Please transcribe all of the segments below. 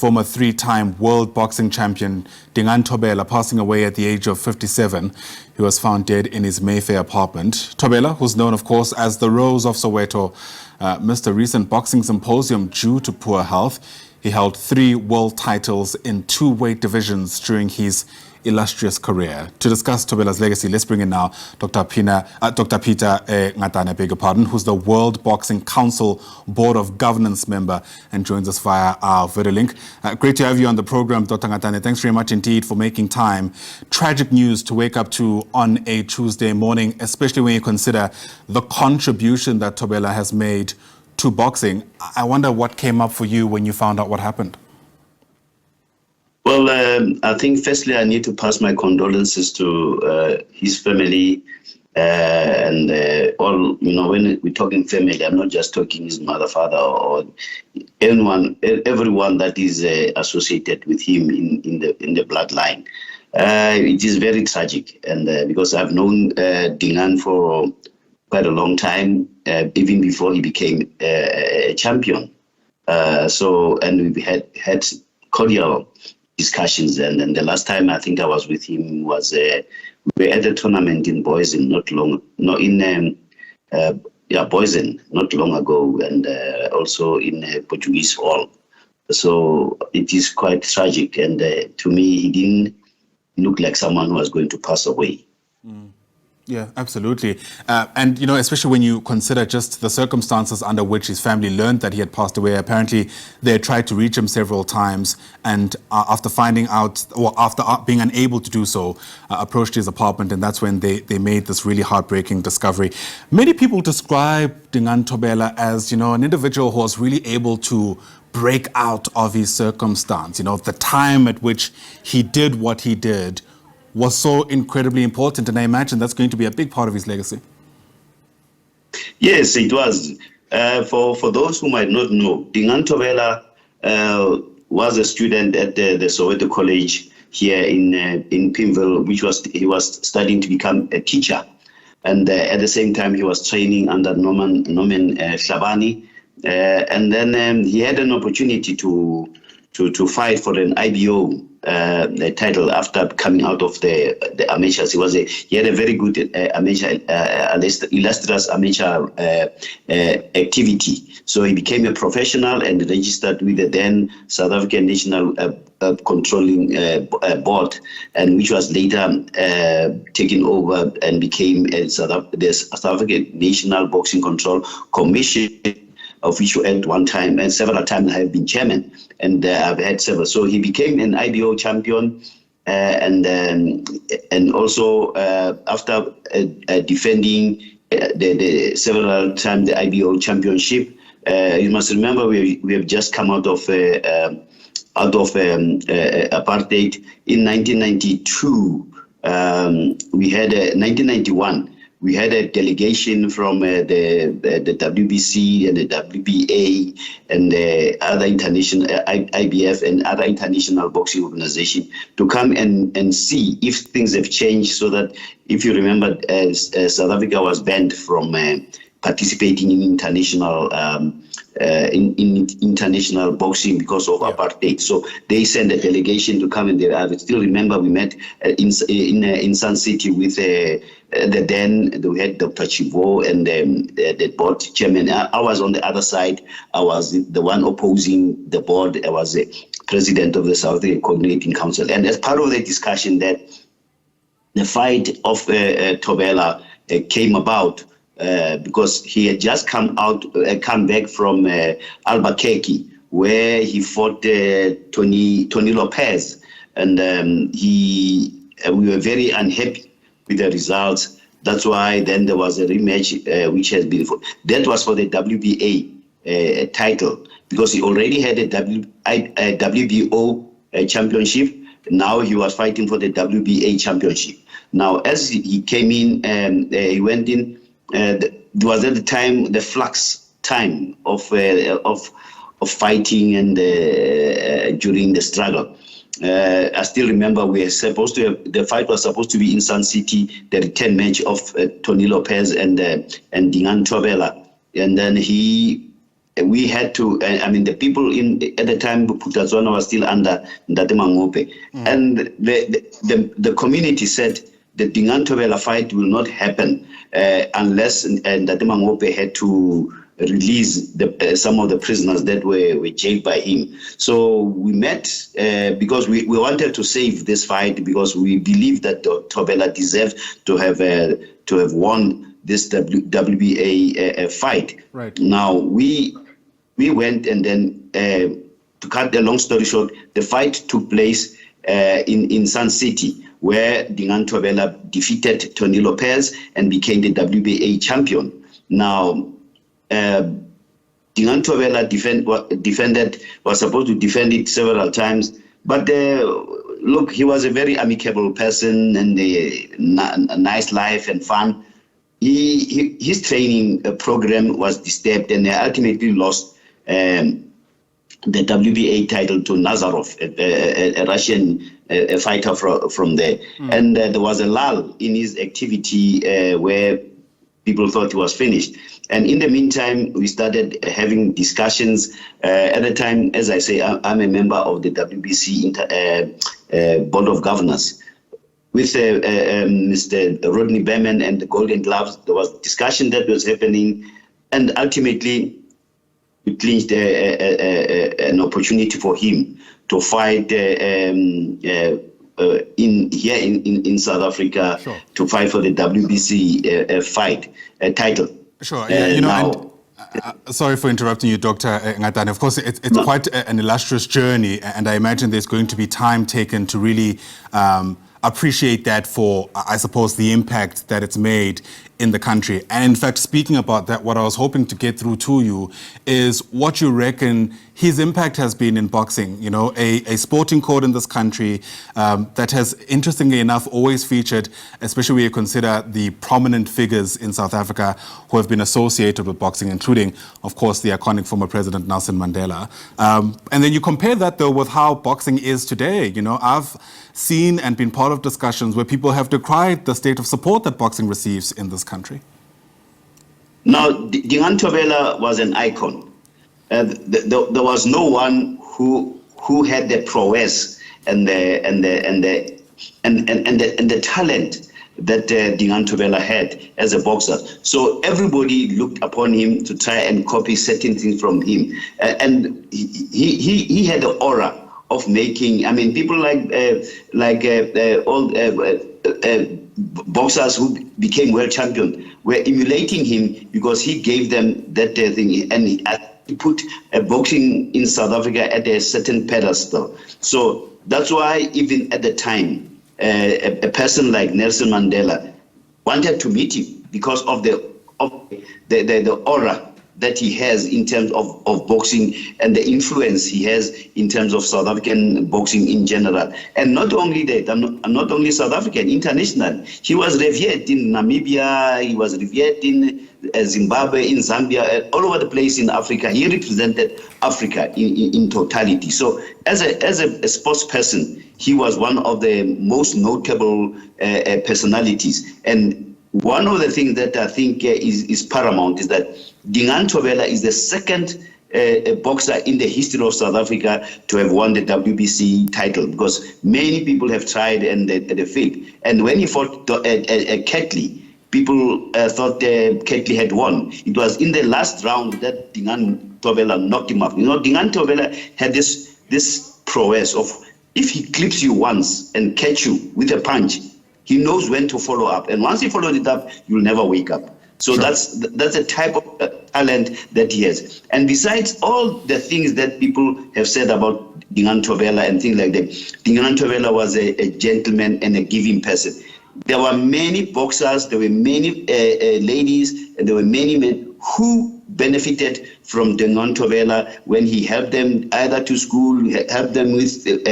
former three-time world boxing champion Dingaan Thobela passing away at the age of 57. He was found dead in his Mayfair apartment. Thobela, who's known, of course, as the Rose of Soweto, missed a recent boxing symposium due to poor health. He held 3 world titles in 2 weight divisions during his illustrious career. To discuss Thobela's legacy, let's bring in now Dr. Peter Ngatane, beg your pardon, who's the World Boxing Council Board of Governance member and joins us via our video link. Great to have you on the program, Dr. Ngatane. Thanks very much indeed for making time. Tragic news to wake up to on a Tuesday morning, especially when you consider the contribution that Thobela has made to boxing. I wonder what came up for you when you found out what happened. Well, I think firstly I need to pass my condolences to his family and all. You know, when we're talking family, I'm not just talking his mother, father, or anyone, everyone that is associated with him in the bloodline. It is very tragic, and because I've known Dingaan for quite a long time, even before he became a champion. And we've had cordial discussions, and the last time I think I was with him was we were at a tournament in Boysen Boysen not long ago, and also in Portuguese Hall. So it is quite tragic, and to me he didn't look like someone who was going to pass away. Yeah, absolutely. And, you know, especially when you consider just the circumstances under which his family learned that he had passed away. Apparently, they tried to reach him several times. And after finding out, or after being unable to do so, approached his apartment. And that's when they made this really heartbreaking discovery. Many people describe Dingaan Thobela as, you know, an individual who was really able to break out of his circumstance. You know, the time at which he did what he did was so incredibly important, and I imagine that's going to be a big part of his legacy. Yes, it was. For those who might not know, Dingaan Thobela was a student at the Soweto College here in Pimville, he was studying to become a teacher, and at the same time he was training under Norman Shabani, and then he had an opportunity to fight for an IBO title after coming out of the amateurs. He had a very good amateur, illustrious amateur activity. So he became a professional and registered with the then South African National Controlling Board, and which was later taken over and became the South African National Boxing Control Commission, of which at one time and several times I have been chairman, and I've had several. So he became an IBO champion, and also after defending the several times the IBO championship. You must remember we have just come out of apartheid in 1992. We had 1991. We had a delegation from the WBC and the WBA and the other international IBF and other international boxing organizations to come and see if things have changed. So that, if you remember, South Africa was banned from participating in international international boxing because of apartheid. So they sent a delegation to come, and I still remember we met in Sun City with we had Dr. Chivo and the board chairman. I was on the other side. I was the one opposing the board. I was the president of the South African Coordinating Council. And as part of the discussion, that the fight of Thobela came about because he had just come back from Albuquerque, where he fought Tony Lopez, and we were very unhappy with the results. That's why then there was a rematch, which has been that was for the WBA title, because he already had a WBO championship. Now he was fighting for the WBA championship. Now, as he came in, he went in. There was at the time the flux time of fighting and during the struggle. I still remember we were supposed to have, the fight was supposed to be in Sun City, the return match of Tony Lopez and Dingaan Thobela, and then he we had to, the people at the time, Putazwana was still under Ndate Mangope. And the community said the Dingaan Thobela fight will not happen unless Ndate Mangope had to release some of the prisoners that were jailed by him. So we met because we wanted to save this fight, because we believe that Thobela deserved to have won this WBA fight. Right. Now we went, and then to cut the long story short, the fight took place in Sun City, where Dingaan Thobela defeated Tony Lopez and became the WBA champion. Now, Dingaan Thobela was supposed to defend it several times, but look, he was a very amicable person and a nice life and fun. His training program was disturbed, and they ultimately lost the WBA title to Nazarov, a Russian fighter from there. And there was a lull in his activity where people thought he was finished. And in the meantime, we started having discussions. At the time, as I say, I'm a member of the WBC Board of Governors. With Mr. Rodney Berman and the Golden Gloves, there was discussion that was happening, and ultimately we clinched an opportunity for him to fight in South Africa. Sure. To fight for the WBC title. Sure. Sorry for interrupting you, Dr. Ngatane. Of course, it's quite an illustrious journey, and I imagine there's going to be time taken to really appreciate that for, I suppose, the impact that it's made in the country. And in fact, speaking about that, what I was hoping to get through to you is what you reckon his impact has been in boxing. You know, a sporting code in this country that has, interestingly enough, always featured, especially when you consider the prominent figures in South Africa who have been associated with boxing, including, of course, the iconic former President Nelson Mandela. And then you compare that, though, with how boxing is today. You know, I've seen and been part of discussions where people have decried the state of support that boxing receives in this country. Now, Dingaan Thobela was an icon. There was no one who had the prowess and the talent that Dingaan Thobela had as a boxer. So everybody looked upon him to try and copy certain things from him, and he had the aura of making. I mean, people like boxers who became world champion were emulating him because he gave them that thing, and he put boxing in South Africa at a certain pedestal. So that's why even at the time, a person like Nelson Mandela wanted to meet him because of the aura that he has in terms of boxing and the influence he has in terms of South African boxing in general. And not only that, not only South African, international. He was revered in Namibia, he was revered in Zimbabwe, in Zambia, all over the place in Africa. He represented Africa in totality. So as a sports person, he was one of the most notable personalities. And one of the things that I think is paramount is that Dingaan Thobela is the second boxer in the history of South Africa to have won the WBC title, because many people have tried and they failed. And when he fought Ketley, people thought Ketley had won. It was in the last round that Dingaan Thobela knocked him off. You know, Dingaan Thobela had this prowess of, if he clips you once and catch you with a punch, he knows when to follow up. And once he followed it up, you'll never wake up. So sure. That's a type of talent that he has. And besides all the things that people have said about Dingaan Thobela and things like that, Dingaan Thobela was a gentleman and a giving person. There were many boxers, there were many ladies, and there were many men who benefited from Dingaan Thobela when he helped them either to school, helped them with with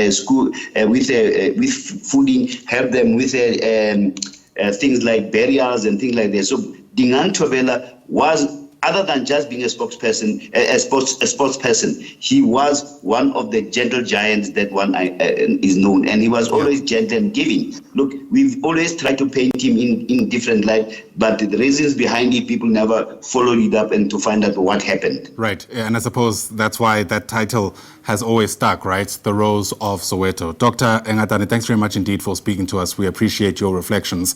fooding, helped them with things like burials and things like that. So Dingaan Thobela was other than just being a spokesperson, a sports person, he was one of the gentle giants that one is known, and he was always gentle and giving. Look, we've always tried to paint him in different light, but the reasons behind it, people never followed it up and to find out what happened. Right, and I suppose that's why that title has always stuck, right? The Rose of Soweto. Dr. Ngatane, thanks very much indeed for speaking to us. We appreciate your reflections.